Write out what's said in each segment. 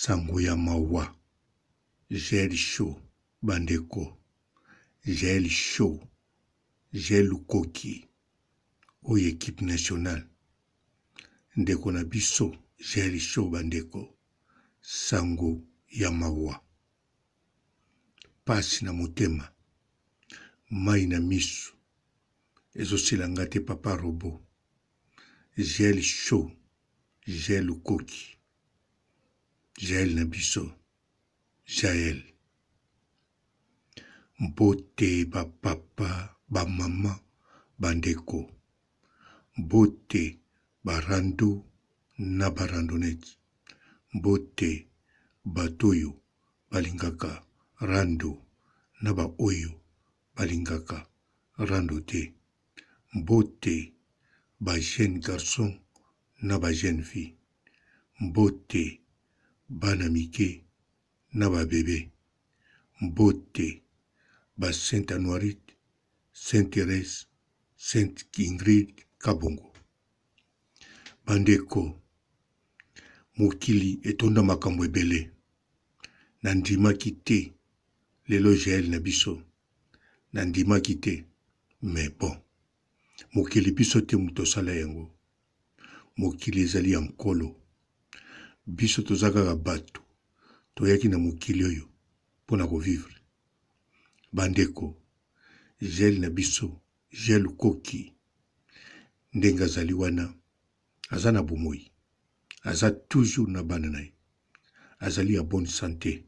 sango ya mawa. Gel chaud bandeko. Gel chaud. Gel koki. Oyo équipe nationale. Ndeko na biso. Gel chaud bandeko. Sango ya mawa. Pasi na motema. Mai na misu. Ezosila te papa robo. Gel chaud. Gel koki. Jaël na biso. Jaël. Mbote ba papa, ba mama, bandeko. Mbote ba rando na ba randonnette. Mbote batoyo balingaka rando na ba oyo balingaka rando te. Mbote ba jeune garçon na ba jeune fille. Mbote bana mike na ba bébé. Mbote ba Sainte Anoirite, Sainte Thérèse, Sainte Ingrid Kabongo. Bandeko, mokili etonda makambo ebele. Nandimaki te lelo Jaël na biso. Nandimaki te, mais bon. Mokili biso te muto sala yango. Mokili ezali ya mkolo. Biso tozaka bato. Toyaki na mokili oyo pona ko vivre. Bandeko, Jaël na biso, Jaël koki. Ndenga zali wana, aza na bomoi. Aza toujours na bana na ye. Azali ya bonne santé.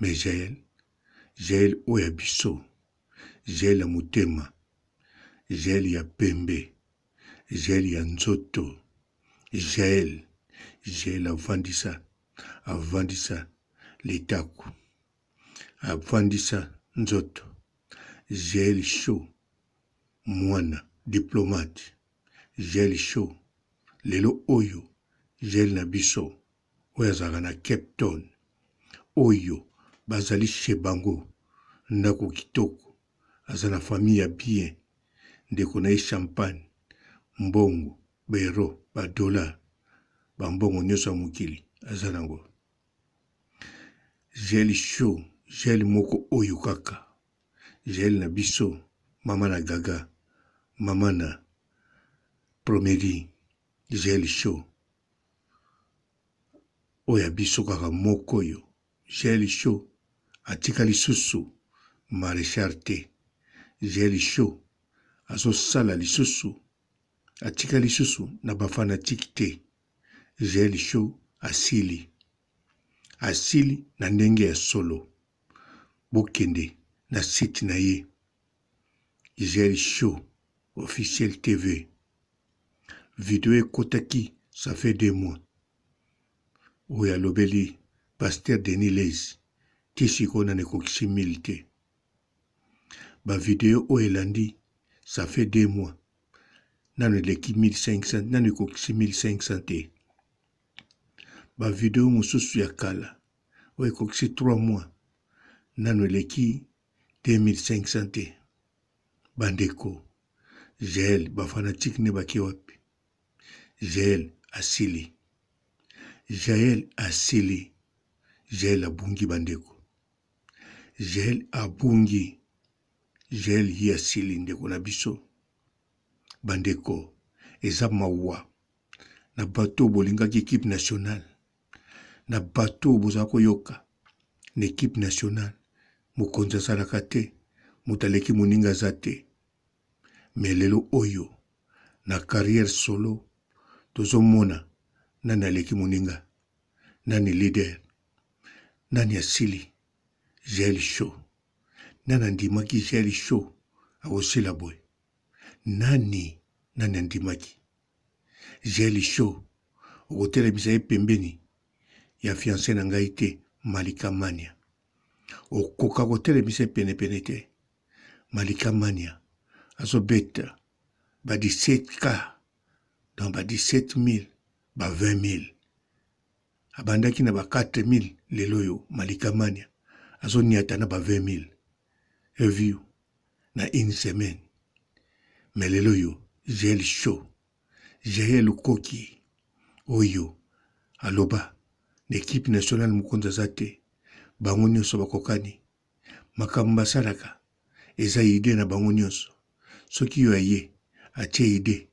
Mais Jaël oya biso, Jaël ya mutema, Jaël ya pembe, Jaël ya nzoto, Jaël avandisa letaku, avandisa nzoto. Jaël chaud, mwana, diplomate. Jaël chaud, lelo oyo, Jaël na biso, oyo azalaka na Cape Town, oyo bazali chez bango, ndako kitoko, aza na famille ya bien, ndeko na ye champagne, mbongo, bero, $, bambongo nyonso ya mokili, aza nango. Jaël chaud, Jaël moko oyo kaka. Jaël na biso, mama na gaga, mama na promeri, Jaël chaud. Oya biso kaka moko yo. Jaël chaud, atika lisusu, maréchal te. Jaël chaud, azo sala lisusu, atika lisusu na bafanatique te. Jaël chaud, asili. Asili na ndenge ya solo. Bokende na site na ye. Jaël chaud, officiel TV. Vidéo ekotaki, ça fait 2 mois. Oya lobeli, Pasteur Denis Lez, tisiko na nekokisi 1000 te. Ba vidéo oyelandi, ça fait 2 mois. Nano eleki 1500, nano ekokisi 1500 te. Ba vidéo mosusu ya kala, oyekokisi 3 mois. Nano eleki 2500 te. Bandeko, Jaël, bafanatique ne baki wapi. Jaël asili. Jaël asili. Jaël abungi bandeko. Jaël abungi. Jaël yi asili ndeko na biso. Bandeko, eza mawa. Na bato bolingaki équipe nationale. Na bato bozako yoka. Na équipe nationale. Mokonza salaka te. Mutaleki moninga zate. Melelo oyo. Na carrière solo. Tozo mona. Nani aleki moninga. Nani leader. Nani asili. Jaël chaud. Nani andimaki Jaël chaud. Awosila boy. Nani andimaki. Jaël chaud. Okotela bisaye pembeni. Ya fiancé na ngai te. Malika Mania. Okoka kotela bisaye pene te. Malika Mania. Azo beta. Ba 17K. Dans ba 17 000. Ba 20 000. Abandaki na ba 4 000. Leloyo. Malika Mania. Azo niata na ba 20 000. Review. Na une semaine. Mais leloyo. Jaël chaud. Jaël koki. Oyo. Aloba. l'équipe nationale mukonza zate bango nyonso bakokani makambo basalaka eza ide na bango nyonso soki yo aye atie ide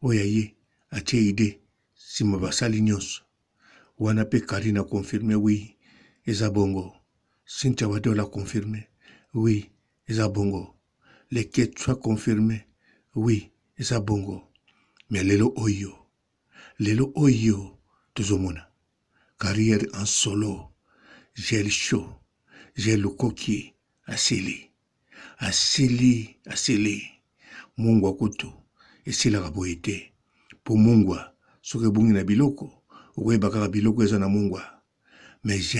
oyo aye atie ide sima basali nyonso wana pe Karina confirmé oui eza bongo Cynthia Wadola confirmé oui eza bongo les Quechua confirmé oui eza bongo mais lelo oyo tozomona carrière en solo Gel Show Gel Lukoki asili Mungu akutu esilaka boye te po mungwa soki ebungi na biloko okoyeba kaka biloko eza na mungwa mais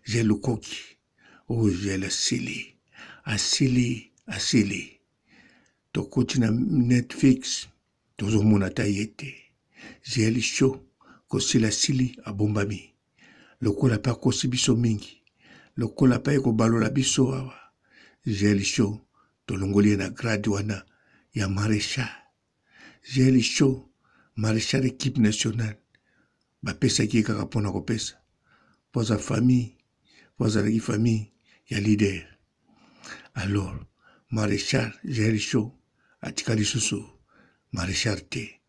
Gel Lukoki oyo Gel asili tokoti na Netflix tozomona ta ye te Gel Show kosila sili abombami lokola pa kosi biso mingi lokola pa ekobalola biso awa Gel Show tolongoli na grade wana ya maréchal Gel Show maréchal équipe nationale bapesaki kaka mpona kopesa poza famille pozalaki famille ya leader alors maréchal Gel Show atikali susu maréchal te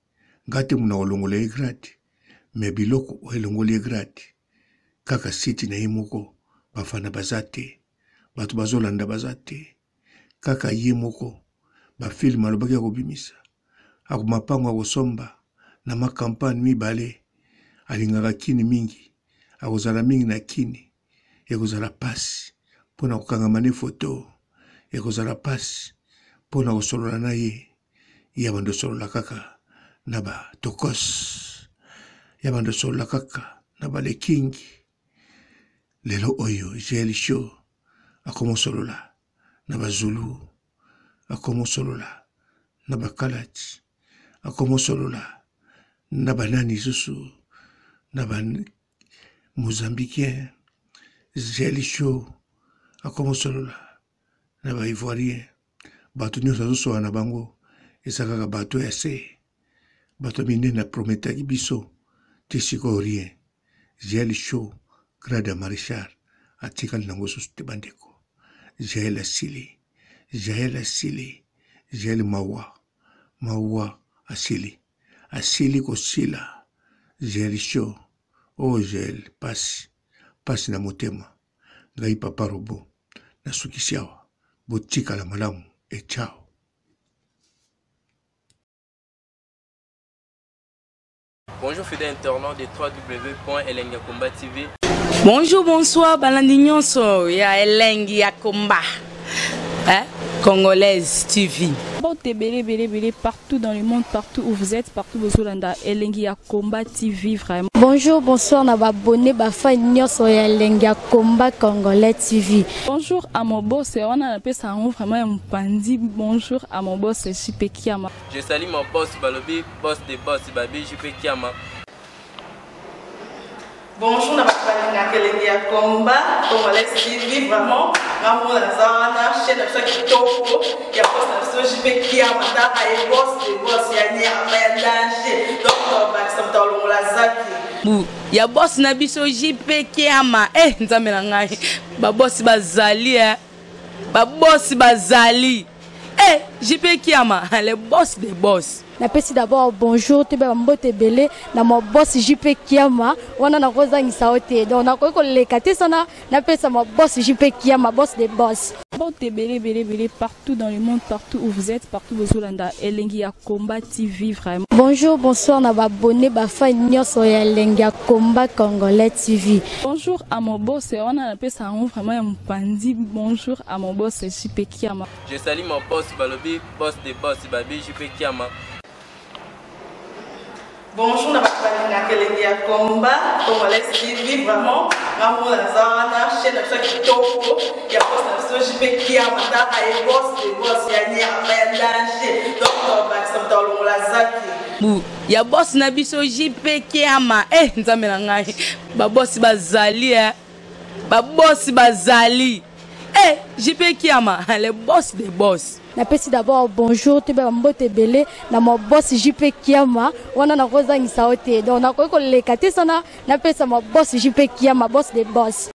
ngate muna kolongola ye grade mais biloko oyelongoli ye grade kaka siti na ye moko bafana baza te bato bazolanda baza te kaka ye moko bafilme alobaki ya kobimisa akumapango akosomba na makampagne mibale alingaka kini mingi akozala mingi na kini ekozala pasi mpona kokangama ne foto ekozala pasi mpona kosolola na ye yabando solola kaka na ba tokos yabando solola kaka na ba le king lelo oyo Gel Show akomosolola na bazulu akomosolola na bakalati akomosolola na banani susu na ban mozambikien Gel Show akomosolola na ba ivoirien bato nyonso azosola na bango eza kaka bato ya se bato minene aprometaki biso te sikoyo rien Gel Show grade ya maréchal atikali nango susu te bandeko Jael asili Jael mawa asili kosila Gel Show oh Jael pasi na motema ngai papa robo nasukisi awa botikala malamu ciao. Bonjour fidèles internautes de www.elengiakomba TV. Bonjour, bonsoir, balandi nyonso ya Elengi ya Komba. Congolaise TV. Belé partout dans le monde, partout où vous êtes, partout où vous êtes, Elengi ya Komba TV vraiment. Bonjour, bonsoir, na abonné ba fa nyonso ya Elengi ya Komba Congolais TV. Bonjour à mon boss, on a appelé ça vraiment un pandi. Bonjour à mon boss JP Kiama. Je salue mon boss Balobi, boss des boss Babi JP Kiama. Bonjour, na Elengi ya Komba Congolais TV vraiment. Ngamo na zana chaîne ça qui topo ya boss na JP Kiama ta ay boss des boss ya nya ya danger. Donc ba ça tolo la zaki. Ya boss na biso JP Kiama nzambe na ngai ba boss bazali ba boss bazali JP Kiama le boss des boss. Napesi d'abord bonjour te ba mbote belé na mo boss JP Kiama wana na kozangisa ote donc na ko lekate sana napesa mo boss JP Kiama boss des boss. Belé partout dans le monde, partout où vous êtes, partout où vous êtes, Elengi ya Komba TV vraiment. Bonjour, bonsoir, na abonné ba fa nyonso ya Elengi ya Komba Congolais TV. Bonjour à mon boss, on a appelé ça vraiment un pandi. Bonjour à mon boss JP Kiama. Je salue mon boss Balobi, boss des boss Babi JP Kiama. Bonjour, na Elengi ya Komba Congolais TV vraiment. Ngamo na zana chaîne ça qui topo ya boss na JP Kiama ta ay boss des boss ya nya ya danger. Donc ba ça tolo la zaki. Ya boss na biso JP Kiama nzambe na ngai ba boss bazali ba boss bazali Eh, JP Kiama, le boss des boss. Napesi d'abord bonjour te ba mbote belé na mo boss JP Kiama wana na koza ngisa ote donc na ko lekate sana napesa mo boss JP Kiama boss des boss.